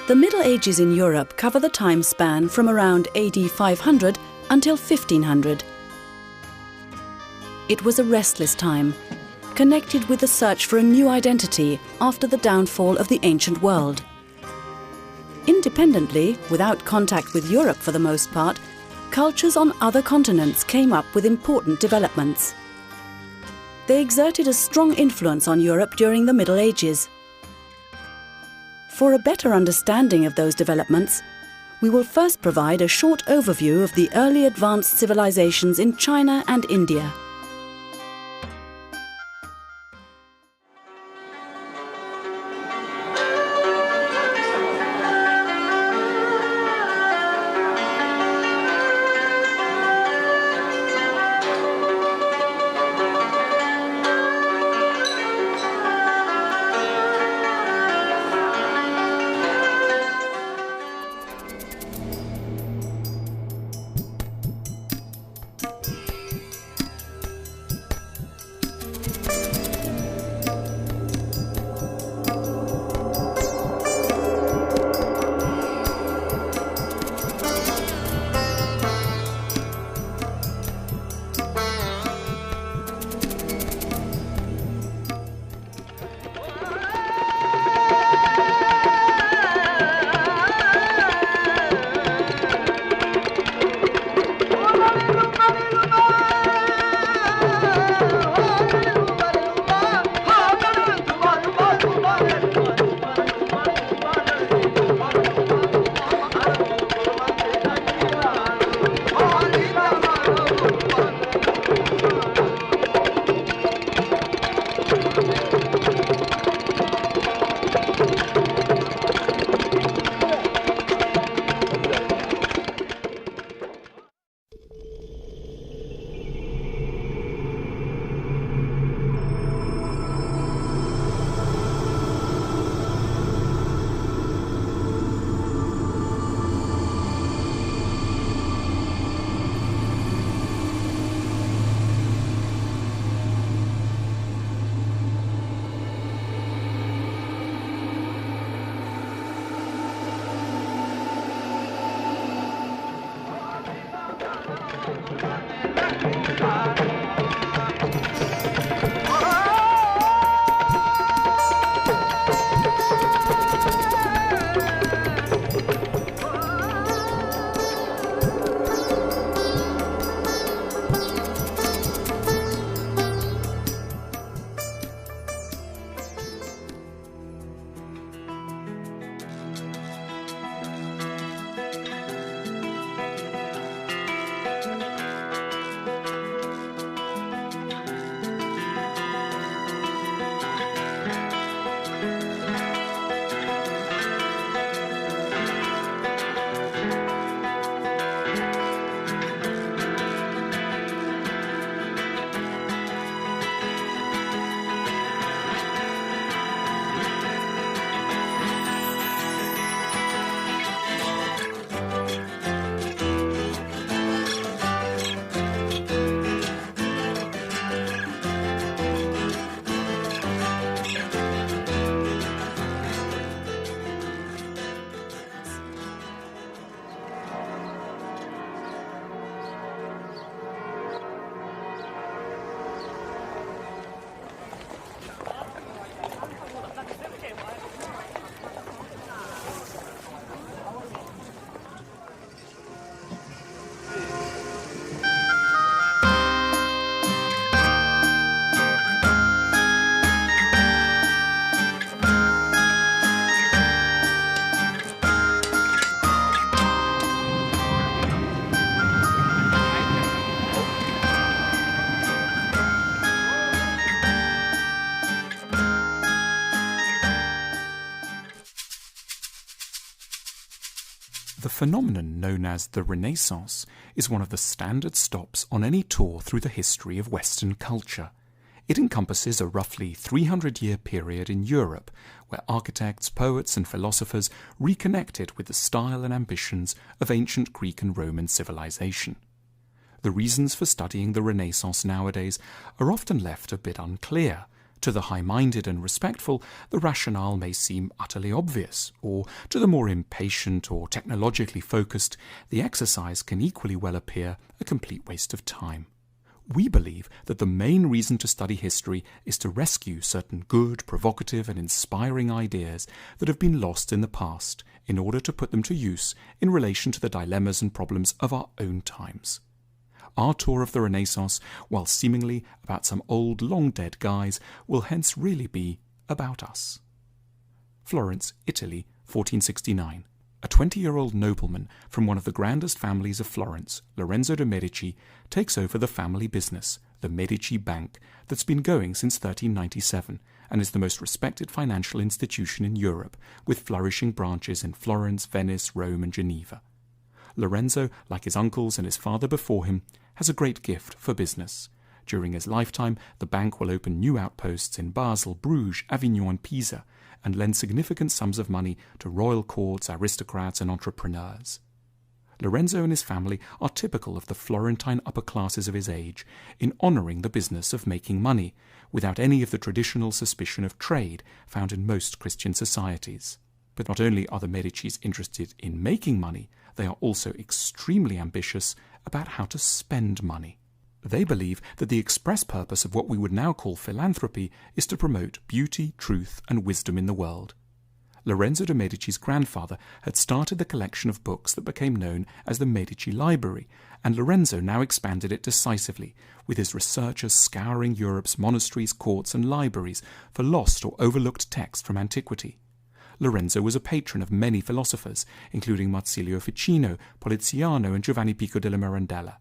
The Middle Ages in Europe cover the time span from around AD 500 until 1500. It was a restless time, connected with the search for a new identity after the downfall of the ancient world. Independently, without contact with Europe for the most part, cultures on other continents came up with important developments. They exerted a strong influence on Europe during the Middle Ages. For a better understanding of those developments, we will first provide a short overview of the early advanced civilizations in China and India. The phenomenon known as the Renaissance is one of the standard stops on any tour through the history of Western culture. It encompasses a roughly 300-year period in Europe where architects, poets and philosophers reconnected with the style and ambitions of ancient Greek and Roman civilization. The reasons for studying the Renaissance nowadays are often left a bit unclear, To the high-minded and respectful, the rationale may seem utterly obvious, or to the more impatient or technologically focused, the exercise can equally well appear a complete waste of time. We believe that the main reason to study history is to rescue certain good, provocative and inspiring ideas that have been lost in the past, in order to put them to use in relation to the dilemmas and problems of our own times. Our tour of the Renaissance, while seemingly about some old, long-dead guys, will hence really be about us. Florence, Italy, 1469. A 20-year-old nobleman from one of the grandest families of Florence, Lorenzo de' Medici, takes over the family business, the Medici Bank, that's been going since 1397 and is the most respected financial institution in Europe, with flourishing branches in Florence, Venice, Rome and Geneva. Lorenzo, like his uncles and his father before him, has a great gift for business. During his lifetime, the bank will open new outposts in Basel, Bruges, Avignon and Pisa, and lend significant sums of money to royal courts, aristocrats and entrepreneurs. Lorenzo and his family are typical of the Florentine upper classes of his age in honouring the business of making money, without any of the traditional suspicion of trade found in most Christian societies. But not only are the Medicis interested in making money, they are also extremely ambitious about how to spend money. They believe that the express purpose of what we would now call philanthropy is to promote beauty, truth and wisdom in the world. Lorenzo de' Medici's grandfather had started the collection of books that became known as the Medici Library, and Lorenzo now expanded it decisively, with his researchers scouring Europe's monasteries, courts and libraries for lost or overlooked texts from antiquity. Lorenzo was a patron of many philosophers, including Marsilio Ficino, Poliziano and Giovanni Pico della Mirandella.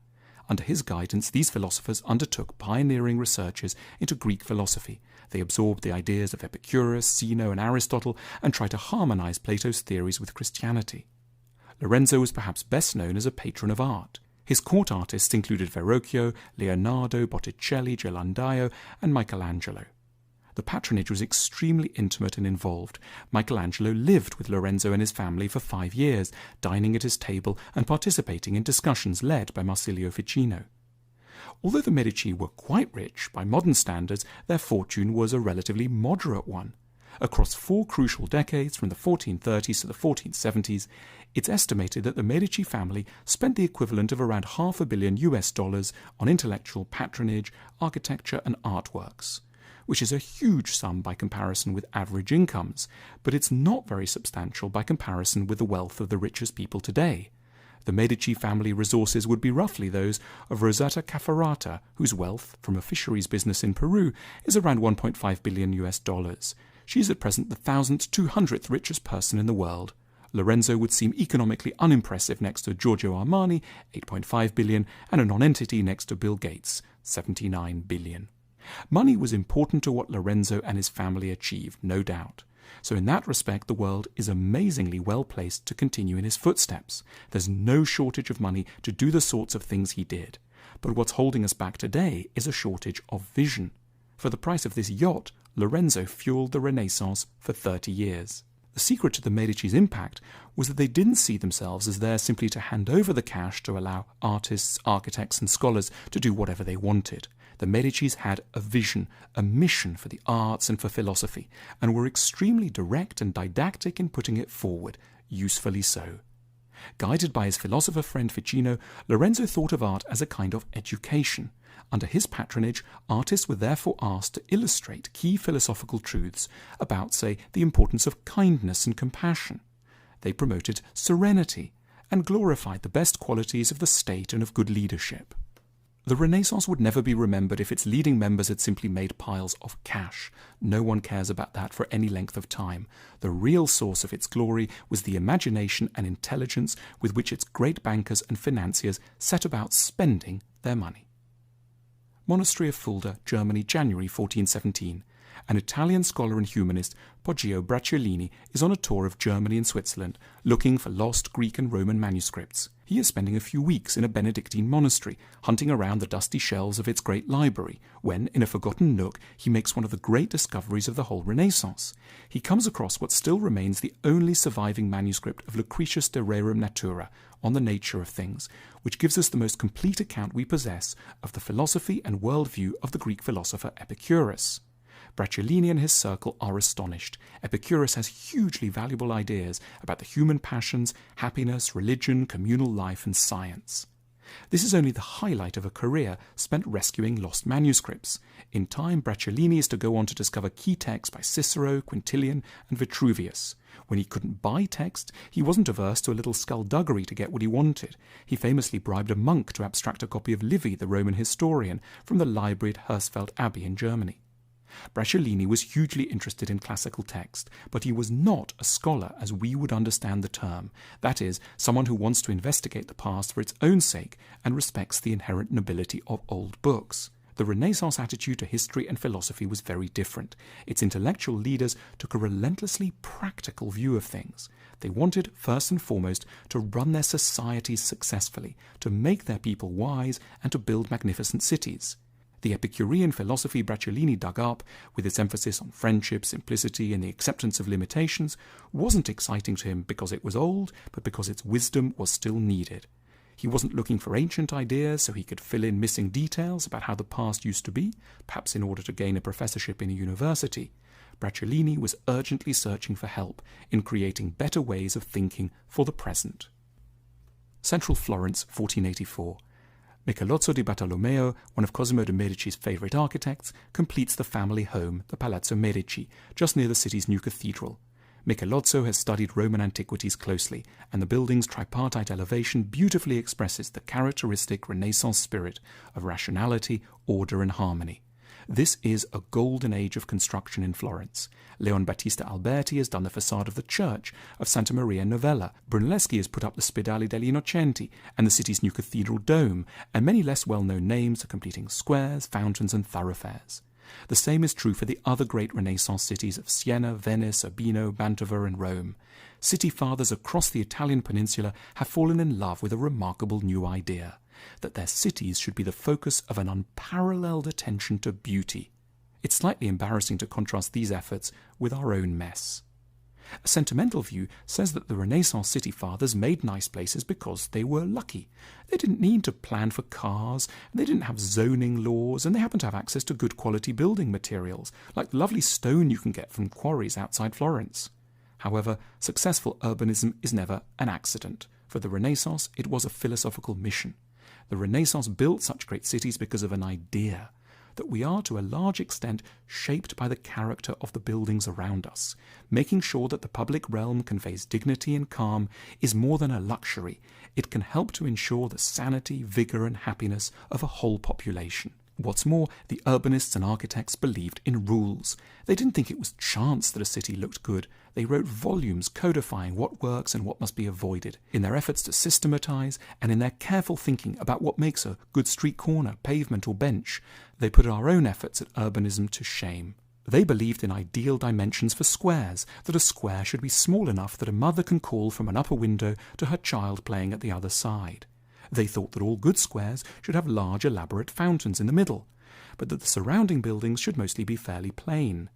Under his guidance, these philosophers undertook pioneering researches into Greek philosophy. They absorbed the ideas of Epicurus, Zeno and Aristotle and tried to harmonize Plato's theories with Christianity. Lorenzo was perhaps best known as a patron of art. His court artists included Verrocchio, Leonardo, Botticelli, Ghirlandaio and Michelangelo. The patronage was extremely intimate and involved. Michelangelo lived with Lorenzo and his family for 5 years, dining at his table and participating in discussions led by Marsilio Ficino. Although the Medici were quite rich, by modern standards, their fortune was a relatively moderate one. Across 4 crucial decades, from the 1430s to the 1470s, it's estimated that the Medici family spent the equivalent of around $500 million on intellectual patronage, architecture and artworks, which is a huge sum by comparison with average incomes, but it's not very substantial by comparison with the wealth of the richest people today. The Medici family resources would be roughly those of Rosetta Caffarata, whose wealth from a fisheries business in Peru is around $1.5 billion. She's at present the 1,200th richest person in the world. Lorenzo would seem economically unimpressive next to Giorgio Armani, $8.5 billion, and a non-entity next to Bill Gates, $79 billion. Money was important to what Lorenzo and his family achieved, no doubt. So in that respect, the world is amazingly well placed to continue in his footsteps. There's no shortage of money to do the sorts of things he did. But what's holding us back today is a shortage of vision. For the price of this yacht, Lorenzo fueled the Renaissance for 30 years. The secret to the Medici's impact was that they didn't see themselves as there simply to hand over the cash to allow artists, architects and scholars to do whatever they wanted. The Medicis had a vision, a mission for the arts and for philosophy, and were extremely direct and didactic in putting it forward, usefully so. Guided by his philosopher friend Ficino, Lorenzo thought of art as a kind of education. Under his patronage, artists were therefore asked to illustrate key philosophical truths about, say, the importance of kindness and compassion. They promoted serenity and glorified the best qualities of the state and of good leadership. The Renaissance would never be remembered if its leading members had simply made piles of cash. No one cares about that for any length of time. The real source of its glory was the imagination and intelligence with which its great bankers and financiers set about spending their money. Monastery of Fulda, Germany, January 1417. An Italian scholar and humanist, Poggio Bracciolini, is on a tour of Germany and Switzerland, looking for lost Greek and Roman manuscripts. He is spending a few weeks in a Benedictine monastery, hunting around the dusty shelves of its great library, when, in a forgotten nook, he makes one of the great discoveries of the whole Renaissance. He comes across what still remains the only surviving manuscript of Lucretius de Rerum Natura, on the nature of things, which gives us the most complete account we possess of the philosophy and worldview of the Greek philosopher Epicurus. Bracciolini and his circle are astonished. Epicurus has hugely valuable ideas about the human passions, happiness, religion, communal life, and science. This is only the highlight of a career spent rescuing lost manuscripts. In time, Bracciolini is to go on to discover key texts by Cicero, Quintilian, and Vitruvius. When he couldn't buy text, he wasn't averse to a little skullduggery to get what he wanted. He famously bribed a monk to abstract a copy of Livy, the Roman historian, from the library at Hersfeld Abbey in Germany. Bracciolini was hugely interested in classical text, but he was not a scholar as we would understand the term, that is, someone who wants to investigate the past for its own sake and respects the inherent nobility of old books. The Renaissance attitude to history and philosophy was very different. Its intellectual leaders took a relentlessly practical view of things. They wanted, first and foremost, to run their societies successfully, to make their people wise, and to build magnificent cities. The Epicurean philosophy Bracciolini dug up, with its emphasis on friendship, simplicity, and the acceptance of limitations, wasn't exciting to him because it was old, but because its wisdom was still needed. He wasn't looking for ancient ideas so he could fill in missing details about how the past used to be, perhaps in order to gain a professorship in a university. Bracciolini was urgently searching for help in creating better ways of thinking for the present. Central Florence, 1484. Michelozzo di Bartolomeo, one of Cosimo de' Medici's favourite architects, completes the family home, the Palazzo Medici, just near the city's new cathedral. Michelozzo has studied Roman antiquities closely, and the building's tripartite elevation beautifully expresses the characteristic Renaissance spirit of rationality, order and harmony. This is a golden age of construction in Florence. Leon Battista Alberti has done the facade of the church of Santa Maria Novella. Brunelleschi has put up the Spedale degli Innocenti and the city's new cathedral dome, and many less well-known names are completing squares, fountains and thoroughfares. The same is true for the other great Renaissance cities of Siena, Venice, Urbino, Mantova and Rome. City fathers across the Italian peninsula have fallen in love with a remarkable new idea, that their cities should be the focus of an unparalleled attention to beauty. It's slightly embarrassing to contrast these efforts with our own mess. A sentimental view says that the Renaissance city fathers made nice places because they were lucky. They didn't need to plan for cars, they didn't have zoning laws, and they happened to have access to good quality building materials, like the lovely stone you can get from quarries outside Florence. However, successful urbanism is never an accident. For the Renaissance, it was a philosophical mission. The Renaissance built such great cities because of an idea, that we are to a large extent shaped by the character of the buildings around us. Making sure that the public realm conveys dignity and calm is more than a luxury. It can help to ensure the sanity, vigour and happiness of a whole population. What's more, the urbanists and architects believed in rules. They didn't think it was chance that a city looked good. They wrote volumes codifying what works and what must be avoided. In their efforts to systematize, and in their careful thinking about what makes a good street corner, pavement or bench, they put our own efforts at urbanism to shame. They believed in ideal dimensions for squares, that a square should be small enough that a mother can call from an upper window to her child playing at the other side. They thought that all good squares should have large elaborate fountains in the middle, but that the surrounding buildings should mostly be fairly plain.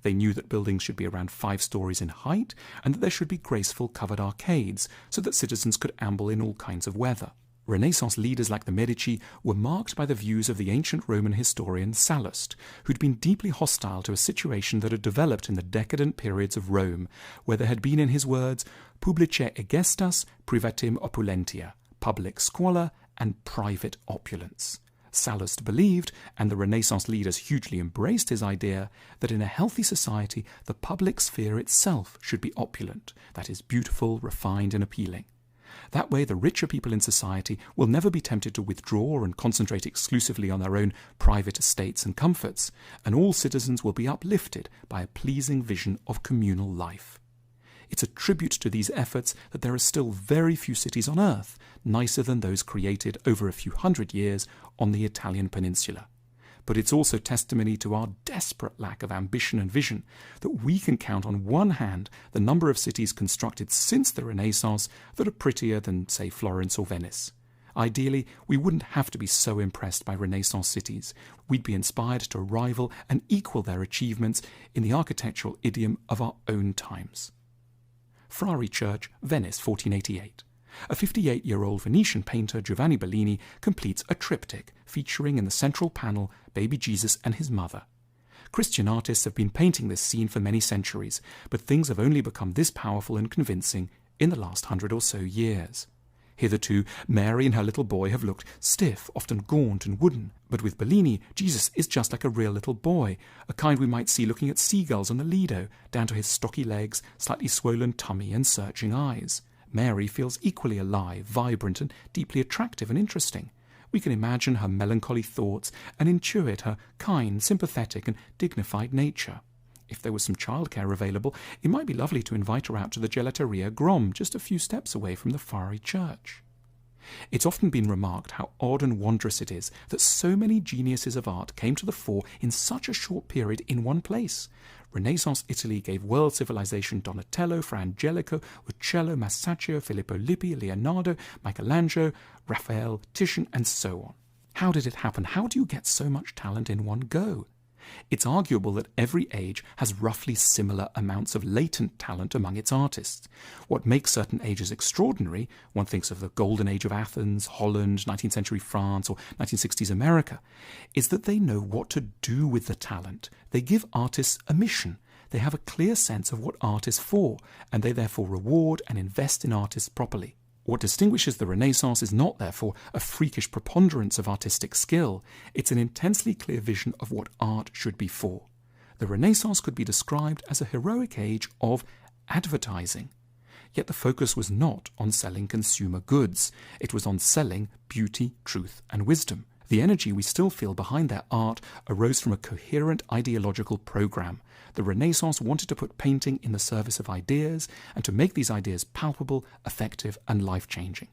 They knew that buildings should be around 5 stories in height, and that there should be graceful covered arcades, so that citizens could amble in all kinds of weather. Renaissance leaders like the Medici were marked by the views of the ancient Roman historian Sallust, who'd been deeply hostile to a situation that had developed in the decadent periods of Rome, where there had been, in his words, publicae egestas, privatim opulentia, public squalor and private opulence. Sallust believed, and the Renaissance leaders hugely embraced his idea, that in a healthy society the public sphere itself should be opulent, that is, beautiful, refined and appealing. That way the richer people in society will never be tempted to withdraw and concentrate exclusively on their own private estates and comforts, and all citizens will be uplifted by a pleasing vision of communal life. It's a tribute to these efforts that there are still very few cities on earth nicer than those created over a few hundred years on the Italian peninsula. But it's also testimony to our desperate lack of ambition and vision that we can count on one hand the number of cities constructed since the Renaissance that are prettier than, say, Florence or Venice. Ideally, we wouldn't have to be so impressed by Renaissance cities. We'd be inspired to rival and equal their achievements in the architectural idiom of our own times. Frari Church, Venice, 1488. A 58-year-old Venetian painter, Giovanni Bellini, completes a triptych featuring in the central panel baby Jesus and his mother. Christian artists have been painting this scene for many centuries, but things have only become this powerful and convincing in the last 100 or so years. Hitherto, Mary and her little boy have looked stiff, often gaunt and wooden, but with Bellini, Jesus is just like a real little boy, a kind we might see looking at seagulls on the Lido, down to his stocky legs, slightly swollen tummy and searching eyes. Mary feels equally alive, vibrant and deeply attractive and interesting. We can imagine her melancholy thoughts and intuit her kind, sympathetic and dignified nature. If there was some childcare available, it might be lovely to invite her out to the Gelateria Grom, just a few steps away from the Fari church. It's often been remarked how odd and wondrous it is that so many geniuses of art came to the fore in such a short period in one place. Renaissance Italy gave world civilization Donatello, Fra Angelico, Uccello, Masaccio, Filippo Lippi, Leonardo, Michelangelo, Raphael, Titian, and so on. How did it happen? How do you get so much talent in one go? It's arguable that every age has roughly similar amounts of latent talent among its artists. What makes certain ages extraordinary, one thinks of the Golden Age of Athens, Holland, 19th century France, or 1960s America, is that they know what to do with the talent. They give artists a mission. They have a clear sense of what art is for, and they therefore reward and invest in artists properly. What distinguishes the Renaissance is not, therefore, a freakish preponderance of artistic skill. It's an intensely clear vision of what art should be for. The Renaissance could be described as a heroic age of advertising. Yet the focus was not on selling consumer goods. It was on selling beauty, truth, and wisdom. The energy we still feel behind their art arose from a coherent ideological program. The Renaissance wanted to put painting in the service of ideas and to make these ideas palpable, effective, and life-changing.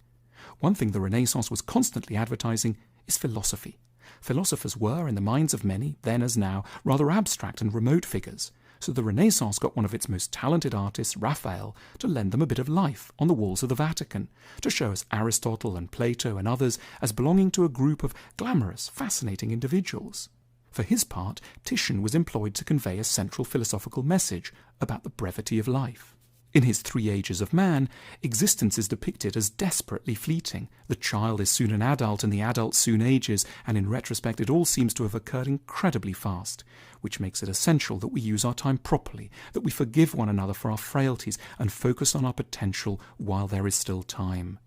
One thing the Renaissance was constantly advertising is philosophy. Philosophers were, in the minds of many, then as now, rather abstract and remote figures. So the Renaissance got one of its most talented artists, Raphael, to lend them a bit of life on the walls of the Vatican, to show us Aristotle and Plato and others as belonging to a group of glamorous, fascinating individuals. For his part, Titian was employed to convey a central philosophical message about the brevity of life. In his Three Ages of Man, existence is depicted as desperately fleeting. The child is soon an adult and the adult soon ages, and in retrospect it all seems to have occurred incredibly fast, which makes it essential that we use our time properly, that we forgive one another for our frailties and focus on our potential while there is still time.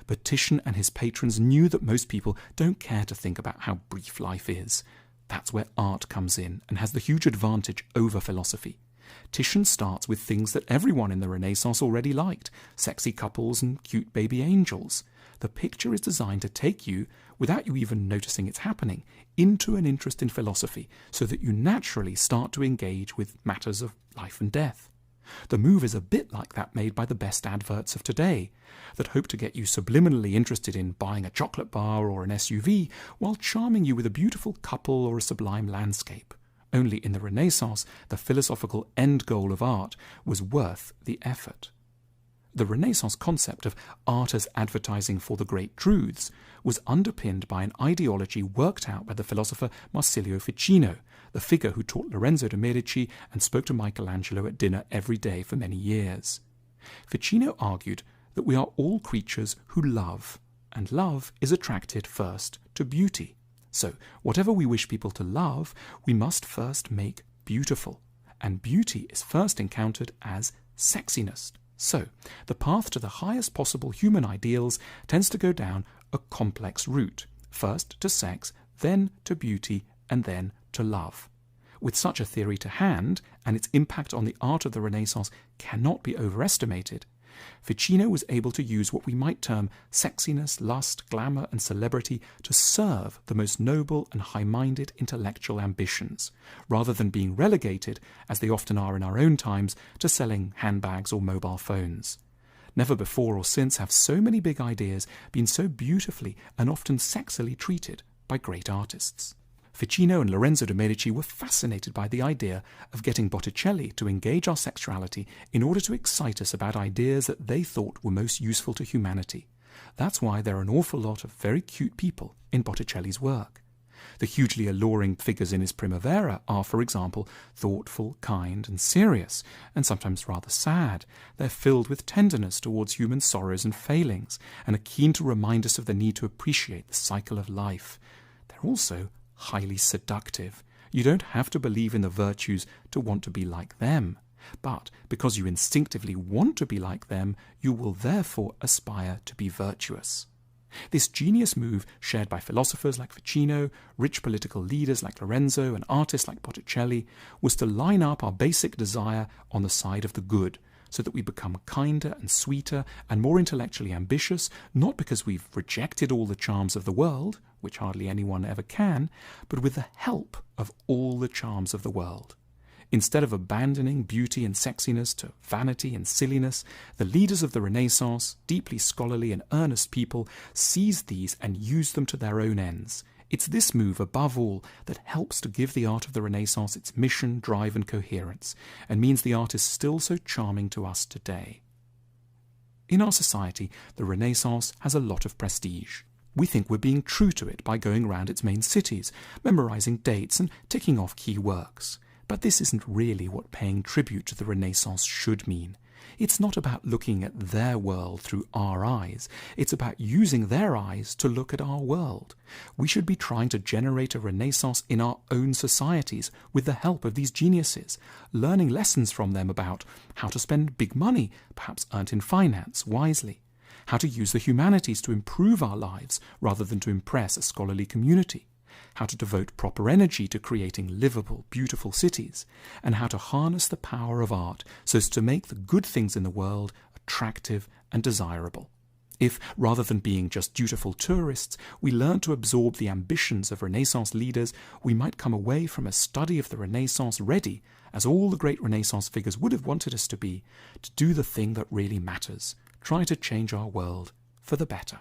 But Titian and his patrons knew that most people don't care to think about how brief life is. That's where art comes in and has the huge advantage over philosophy. Titian starts with things that everyone in the Renaissance already liked, sexy couples and cute baby angels. The picture is designed to take you, without you even noticing it's happening, into an interest in philosophy, so that you naturally start to engage with matters of life and death. The move is a bit like that made by the best adverts of today, that hope to get you subliminally interested in buying a chocolate bar or an SUV, while charming you with a beautiful couple or a sublime landscape. Only in the Renaissance, the philosophical end goal of art was worth the effort. The Renaissance concept of art as advertising for the great truths was underpinned by an ideology worked out by the philosopher Marsilio Ficino, the figure who taught Lorenzo de' Medici and spoke to Michelangelo at dinner every day for many years. Ficino argued that we are all creatures who love, and love is attracted first to beauty. So, whatever we wish people to love, we must first make beautiful, and beauty is first encountered as sexiness. So, the path to the highest possible human ideals tends to go down a complex route, first to sex, then to beauty, and then to love. With such a theory to hand, and its impact on the art of the Renaissance cannot be overestimated, Ficino was able to use what we might term sexiness, lust, glamour, and celebrity to serve the most noble and high-minded intellectual ambitions, rather than being relegated, as they often are in our own times, to selling handbags or mobile phones. Never before or since have so many big ideas been so beautifully and often sexily treated by great artists. Ficino and Lorenzo de' Medici were fascinated by the idea of getting Botticelli to engage our sexuality in order to excite us about ideas that they thought were most useful to humanity. That's why there are an awful lot of very cute people in Botticelli's work. The hugely alluring figures in his Primavera are, for example, thoughtful, kind, and serious, and sometimes rather sad. They're filled with tenderness towards human sorrows and failings, and are keen to remind us of the need to appreciate the cycle of life. They're also highly seductive, You don't have to believe in the virtues to want to be like them, but because you instinctively want to be like them, you will therefore aspire to be virtuous. This genius move, shared by philosophers like Ficino, rich political leaders like Lorenzo, and artists like Botticelli, was to line up our basic desire on the side of the good, so that we become kinder and sweeter and more intellectually ambitious, not because we've rejected all the charms of the world, which hardly anyone ever can, but with the help of all the charms of the world. Instead of abandoning beauty and sexiness to vanity and silliness, the leaders of the Renaissance, deeply scholarly and earnest people, seized these and used them to their own ends. It's this move, above all, that helps to give the art of the Renaissance its mission, drive, and coherence, and means the art is still so charming to us today. In our society, the Renaissance has a lot of prestige. We think we're being true to it by going round its main cities, memorizing dates, and ticking off key works. But this isn't really what paying tribute to the Renaissance should mean. It's not about looking at their world through our eyes. It's about using their eyes to look at our world. We should be trying to generate a Renaissance in our own societies with the help of these geniuses, learning lessons from them about how to spend big money, perhaps earned in finance, wisely, how to use the humanities to improve our lives rather than to impress a scholarly community, how to devote proper energy to creating livable, beautiful cities, and how to harness the power of art so as to make the good things in the world attractive and desirable. If, rather than being just dutiful tourists, we learn to absorb the ambitions of Renaissance leaders, we might come away from a study of the Renaissance ready, as all the great Renaissance figures would have wanted us to be, to do the thing that really matters, try to change our world for the better.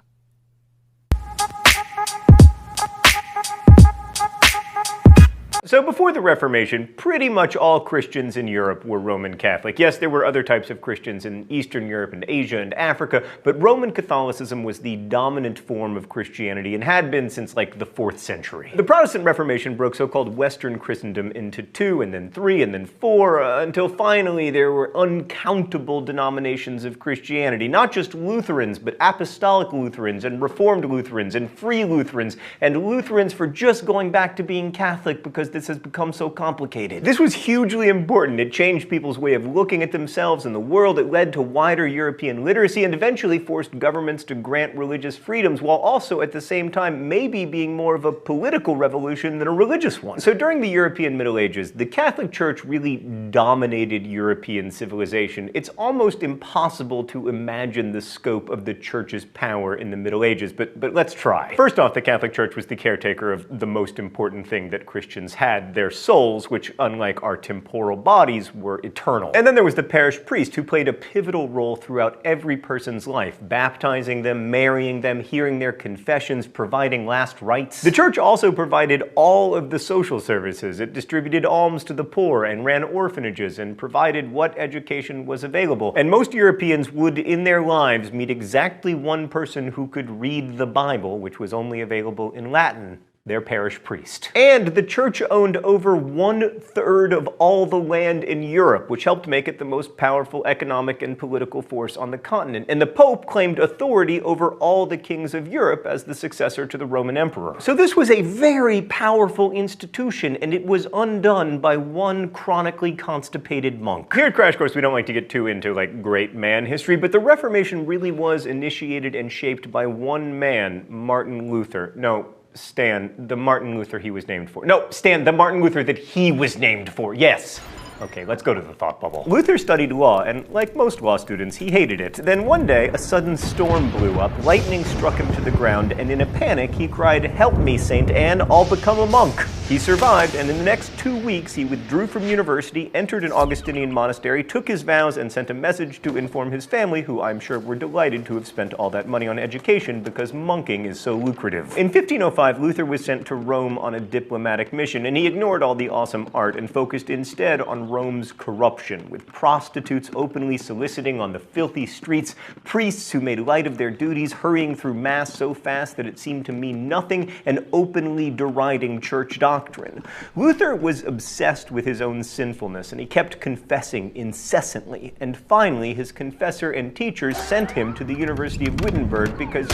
So before the Reformation, pretty much all Christians in Europe were Roman Catholic. Yes, there were other types of Christians in Eastern Europe and Asia and Africa, but Roman Catholicism was the dominant form of Christianity and had been since like the 4th century. The Protestant Reformation broke so-called Western Christendom into 2 and then 3 and then 4 until finally there were uncountable denominations of Christianity. Not just Lutherans, but Apostolic Lutherans and Reformed Lutherans and Free Lutherans and Lutherans for just going back to being Catholic because this has become so complicated. This was hugely important. It changed people's way of looking at themselves and the world. It led to wider European literacy and eventually forced governments to grant religious freedoms, while also at the same time maybe being more of a political revolution than a religious one. So during the European Middle Ages, the Catholic Church really dominated European civilization. It's almost impossible to imagine the scope of the Church's power in the Middle Ages, but let's try. First off, the Catholic Church was the caretaker of the most important thing that Christians had, their souls, which, unlike our temporal bodies, were eternal. And then there was the parish priest, who played a pivotal role throughout every person's life, baptizing them, marrying them, hearing their confessions, providing last rites. The church also provided all of the social services. It distributed alms to the poor and ran orphanages and provided what education was available. And most Europeans would, in their lives, meet exactly one person who could read the Bible, which was only available in Latin: their parish priest. And the church owned over 1/3 of all the land in Europe, which helped make it the most powerful economic and political force on the continent. And the Pope claimed authority over all the kings of Europe as the successor to the Roman emperor. So this was a very powerful institution, and it was undone by one chronically constipated monk. Here at Crash Course, we don't like to get too into like great man history, but the Reformation really was initiated and shaped by one man, Martin Luther. No, Stan, the Martin Luther he was named for. No, Stan, the Martin Luther that he was named for, yes. Okay, let's go to the thought bubble. Luther studied law, and like most law students, he hated it. Then one day, a sudden storm blew up, lightning struck him to the ground, and in a panic, he cried, "Help me, Saint Anne, I'll become a monk." He survived, and in the next 2 weeks, he withdrew from university, entered an Augustinian monastery, took his vows, and sent a message to inform his family, who I'm sure were delighted to have spent all that money on education because monking is so lucrative. In 1505, Luther was sent to Rome on a diplomatic mission, and he ignored all the awesome art and focused instead on on Rome's corruption, with prostitutes openly soliciting on the filthy streets, priests who made light of their duties hurrying through Mass so fast that it seemed to mean nothing, and openly deriding church doctrine. Luther was obsessed with his own sinfulness, and he kept confessing incessantly, and finally his confessor and teachers sent him to the University of Wittenberg because,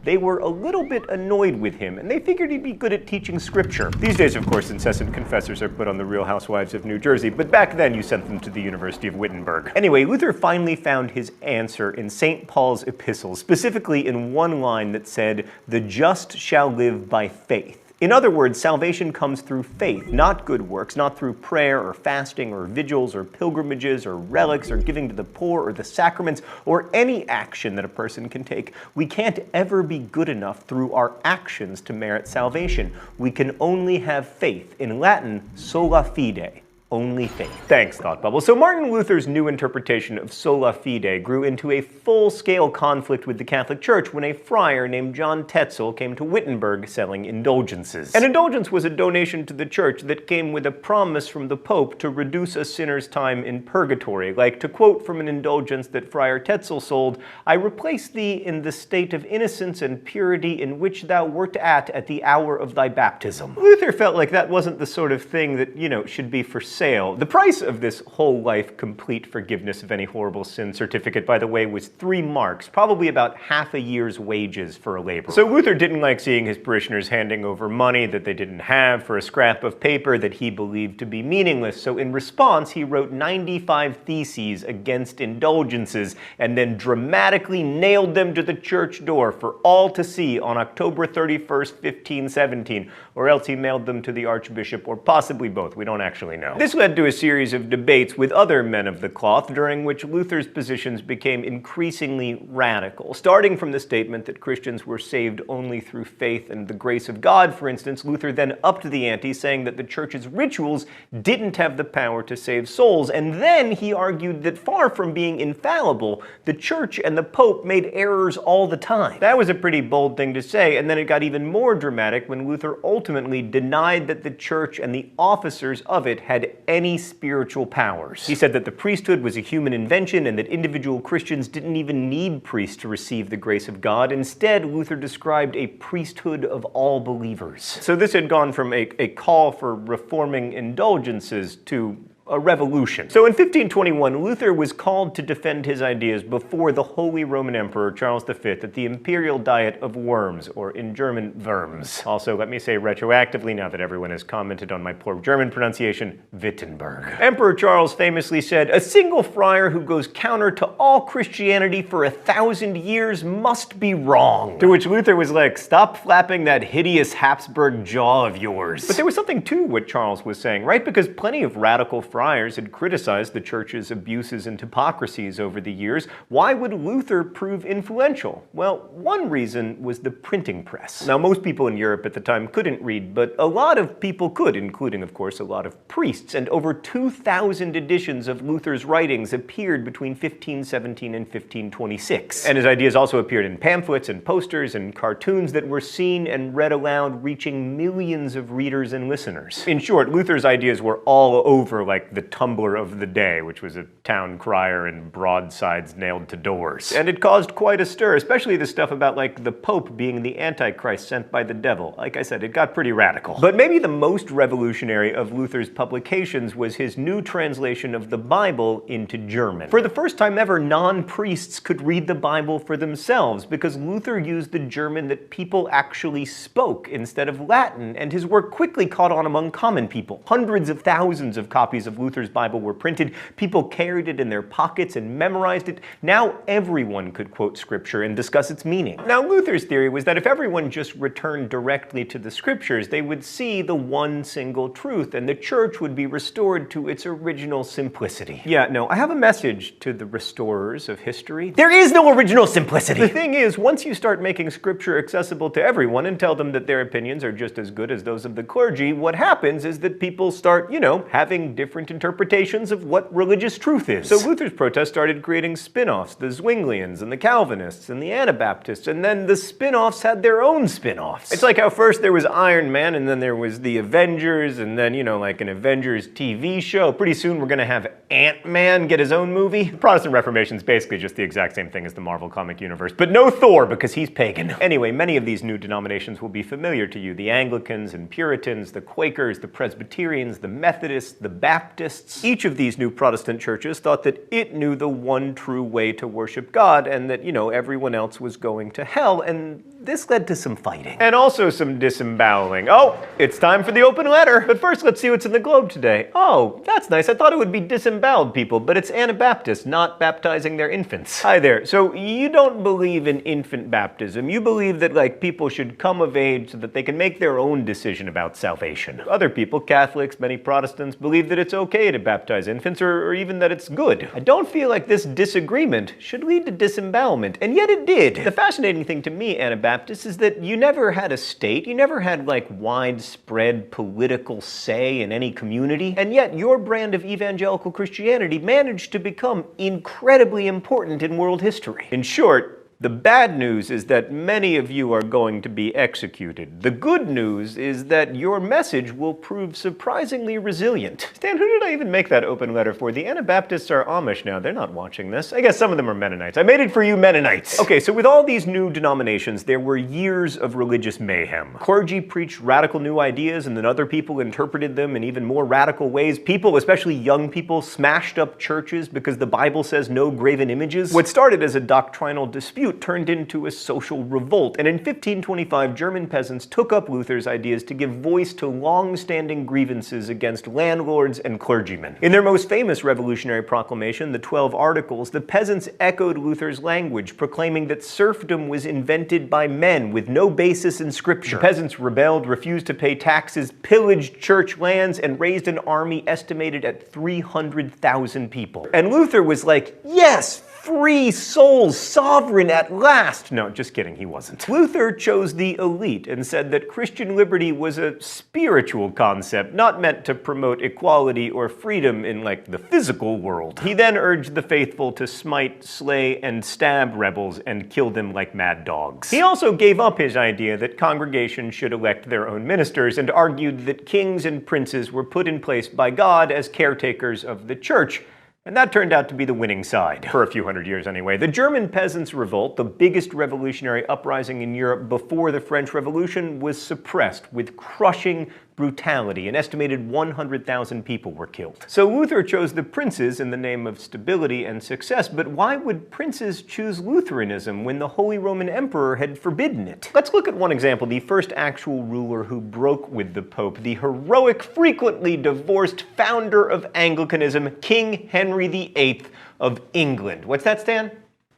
they were a little bit annoyed with him, and they figured he'd be good at teaching scripture. These days, of course, incessant confessors are put on The Real Housewives of New Jersey, but back then you sent them to the University of Wittenberg. Anyway, Luther finally found his answer in St. Paul's epistles, specifically in one line that said, "The just shall live by faith." In other words, salvation comes through faith, not good works, not through prayer or fasting or vigils or pilgrimages or relics or giving to the poor or the sacraments or any action that a person can take. We can't ever be good enough through our actions to merit salvation. We can only have faith. In Latin, sola fide. Only faith. Thanks, Thought Bubble. So Martin Luther's new interpretation of sola fide grew into a full-scale conflict with the Catholic Church when a friar named John Tetzel came to Wittenberg selling indulgences. An indulgence was a donation to the church that came with a promise from the Pope to reduce a sinner's time in purgatory. Like, to quote from an indulgence that Friar Tetzel sold, "I replace thee in the state of innocence and purity in which thou wert at the hour of thy baptism." Luther felt like that wasn't the sort of thing that, should be for sale. The price of this whole life complete forgiveness of any horrible sin certificate, by the way, was 3 marks, probably about half a year's wages for a laborer. So Luther didn't like seeing his parishioners handing over money that they didn't have for a scrap of paper that he believed to be meaningless. So in response, he wrote 95 theses against indulgences and then dramatically nailed them to the church door for all to see on October 31st, 1517, or else he mailed them to the archbishop, or possibly both. We don't actually know. This led to a series of debates with other men of the cloth, during which Luther's positions became increasingly radical. Starting from the statement that Christians were saved only through faith and the grace of God, for instance, Luther then upped the ante, saying that the church's rituals didn't have the power to save souls. And then he argued that far from being infallible, the church and the Pope made errors all the time. That was a pretty bold thing to say, and then it got even more dramatic when Luther ultimately denied that the church and the officers of it had any spiritual powers. He said that the priesthood was a human invention and that individual Christians didn't even need priests to receive the grace of God. Instead, Luther described a priesthood of all believers. So this had gone from a call for reforming indulgences to a revolution. So in 1521, Luther was called to defend his ideas before the Holy Roman Emperor Charles V at the imperial diet of Worms, or in German, Worms. Also, let me say retroactively, now that everyone has commented on my poor German pronunciation, Wittenberg. Emperor Charles famously said, "A single friar who goes counter to all Christianity for 1,000 years must be wrong." To which Luther was like, "Stop flapping that hideous Habsburg jaw of yours." But there was something to what Charles was saying, right? Because plenty of radical friars had criticized the church's abuses and hypocrisies over the years. Why would Luther prove influential? Well, one reason was the printing press. Now, most people in Europe at the time couldn't read, but a lot of people could, including, of course, a lot of priests, and over 2,000 editions of Luther's writings appeared between 1517 and 1526. And his ideas also appeared in pamphlets and posters and cartoons that were seen and read aloud, reaching millions of readers and listeners. In short, Luther's ideas were all over like the Tumblr of the day, which was a town crier and broadsides nailed to doors. And it caused quite a stir, especially the stuff about like the Pope being the Antichrist sent by the devil. Like I said, it got pretty radical. But maybe the most revolutionary of Luther's publications was his new translation of the Bible into German. For the first time ever, non-priests could read the Bible for themselves because Luther used the German that people actually spoke instead of Latin, and his work quickly caught on among common people. Hundreds of thousands of copies of Luther's Bible were printed, people carried it in their pockets and memorized it. Now everyone could quote scripture and discuss its meaning. Now Luther's theory was that if everyone just returned directly to the scriptures, they would see the one single truth and the church would be restored to its original simplicity. Yeah, no, I have a message to the restorers of history. There is no original simplicity! The thing is, once you start making scripture accessible to everyone and tell them that their opinions are just as good as those of the clergy, what happens is that people start, having different different interpretations of what religious truth is. So Luther's protest started creating spin-offs, the Zwinglians and the Calvinists and the Anabaptists, and then the spin-offs had their own spin-offs. It's like how first there was Iron Man, and then there was the Avengers, and then, you know, like an Avengers TV show. Pretty soon we're gonna have Ant-Man get his own movie. The Protestant Reformation is basically just the exact same thing as the Marvel comic universe, but no Thor because he's pagan. Anyway, many of these new denominations will be familiar to you. The Anglicans and Puritans, the Quakers, the Presbyterians, the Methodists, the Baptists. Each of these new Protestant churches thought that it knew the one true way to worship God and that, you know, everyone else was going to hell, and this led to some fighting. And also some disemboweling. Oh, it's time for the open letter. But first, let's see what's in the Globe today. Oh, that's nice. I thought it would be disemboweled people, but it's Anabaptists not baptizing their infants. Hi there. So you don't believe in infant baptism. You believe that, like, people should come of age so that they can make their own decision about salvation. Other people, Catholics, many Protestants, believe that it's okay to baptize infants, or even that it's good. I don't feel like this disagreement should lead to disembowelment, and yet it did. The fascinating thing to me, Anabaptists, is that you never had a state, you never had, like, widespread political say in any community, and yet your brand of evangelical Christianity managed to become incredibly important in world history. In short, the bad news is that many of you are going to be executed. The good news is that your message will prove surprisingly resilient. Stan, who did I even make that open letter for? The Anabaptists are Amish now. They're not watching this. I guess some of them are Mennonites. I made it for you, Mennonites. Okay, so with all these new denominations, there were years of religious mayhem. Clergy preached radical new ideas, and then other people interpreted them in even more radical ways. People, especially young people, smashed up churches because the Bible says no graven images. What started as a doctrinal dispute turned into a social revolt, and in 1525 German peasants took up Luther's ideas to give voice to long-standing grievances against landlords and clergymen. In their most famous revolutionary proclamation, the 12 Articles, the peasants echoed Luther's language, proclaiming that serfdom was invented by men with no basis in scripture. The peasants rebelled, refused to pay taxes, pillaged church lands, and raised an army estimated at 300,000 people. And Luther was like, yes, free souls, sovereign at last. No, just kidding, he wasn't. Luther chose the elite and said that Christian liberty was a spiritual concept, not meant to promote equality or freedom in, like, the physical world. He then urged the faithful to smite, slay, and stab rebels and kill them like mad dogs. He also gave up his idea that congregations should elect their own ministers and argued that kings and princes were put in place by God as caretakers of the church. And that turned out to be the winning side, for a few hundred years anyway. The German Peasants' Revolt, the biggest revolutionary uprising in Europe before the French Revolution, was suppressed with crushing brutality. An estimated 100,000 people were killed. So Luther chose the princes in the name of stability and success, but why would princes choose Lutheranism when the Holy Roman Emperor had forbidden it? Let's look at one example, the first actual ruler who broke with the Pope, the heroic, frequently divorced founder of Anglicanism, King Henry VIII of England. What's that, Stan?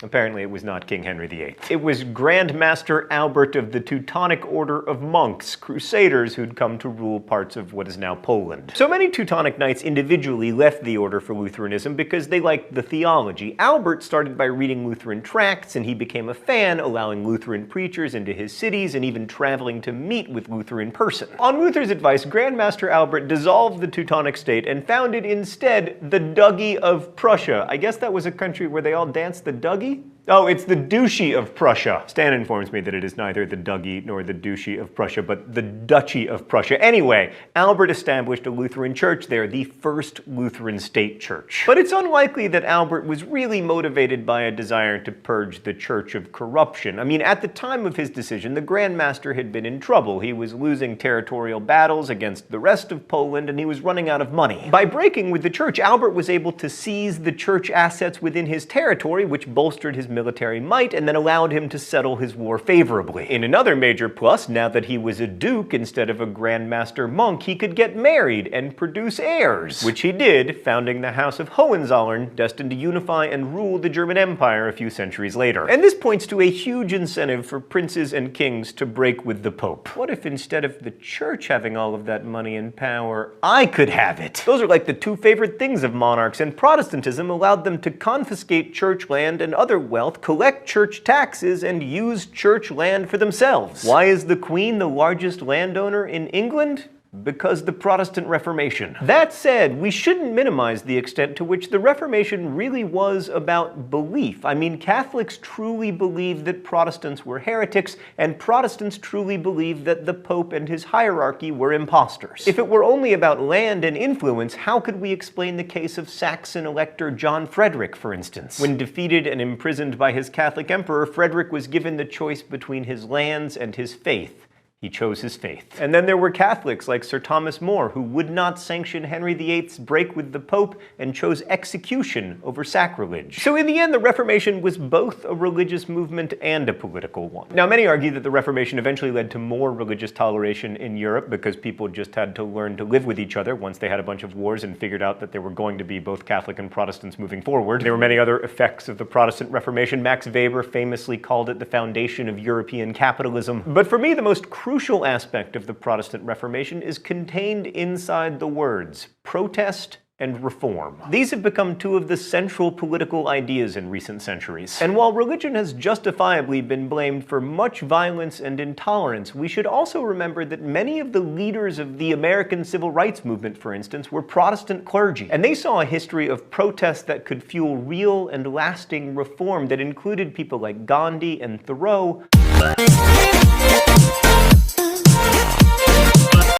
Apparently it was not King Henry VIII. It was Grand Master Albert of the Teutonic Order of Monks, crusaders who'd come to rule parts of what is now Poland. So many Teutonic knights individually left the order for Lutheranism because they liked the theology. Albert started by reading Lutheran tracts, and he became a fan, allowing Lutheran preachers into his cities and even traveling to meet with Luther in person. On Luther's advice, Grand Master Albert dissolved the Teutonic state and founded instead the Duchy of Prussia. I guess that was a country where they all danced the Dougie? Oh, it's the Duchy of Prussia. Stan informs me that it is neither the Dougie nor the Duchy of Prussia, but the Duchy of Prussia. Anyway, Albert established a Lutheran church there, the first Lutheran state church. But it's unlikely that Albert was really motivated by a desire to purge the church of corruption. I mean, at the time of his decision, the Grand Master had been in trouble. He was losing territorial battles against the rest of Poland, and he was running out of money. By breaking with the church, Albert was able to seize the church assets within his territory, which bolstered his military might and then allowed him to settle his war favorably. In another major plus, now that he was a duke instead of a Grand Master monk, he could get married and produce heirs, which he did, founding the House of Hohenzollern, destined to unify and rule the German Empire a few centuries later. And this points to a huge incentive for princes and kings to break with the Pope. What if instead of the church having all of that money and power, I could have it? Those are like the two favorite things of monarchs, and Protestantism allowed them to confiscate church land and other wealth, collect church taxes, and use church land for themselves. Why is the Queen the largest landowner in England? Because the Protestant Reformation. That said, we shouldn't minimize the extent to which the Reformation really was about belief. I mean, Catholics truly believed that Protestants were heretics, and Protestants truly believed that the Pope and his hierarchy were impostors. If it were only about land and influence, how could we explain the case of Saxon Elector John Frederick, for instance? When defeated and imprisoned by his Catholic emperor, Frederick was given the choice between his lands and his faith. He chose his faith. And then there were Catholics like Sir Thomas More, who would not sanction Henry VIII's break with the Pope and chose execution over sacrilege. So in the end, the Reformation was both a religious movement and a political one. Now, many argue that the Reformation eventually led to more religious toleration in Europe because people just had to learn to live with each other once they had a bunch of wars and figured out that there were going to be both Catholic and Protestants moving forward. There were many other effects of the Protestant Reformation. Max Weber famously called it the foundation of European capitalism. But for me, the most crucial aspect of the Protestant Reformation is contained inside the words protest and reform. These have become two of the central political ideas in recent centuries. And while religion has justifiably been blamed for much violence and intolerance, we should also remember that many of the leaders of the American Civil Rights Movement, for instance, were Protestant clergy. And they saw a history of protest that could fuel real and lasting reform that included people like Gandhi and Thoreau.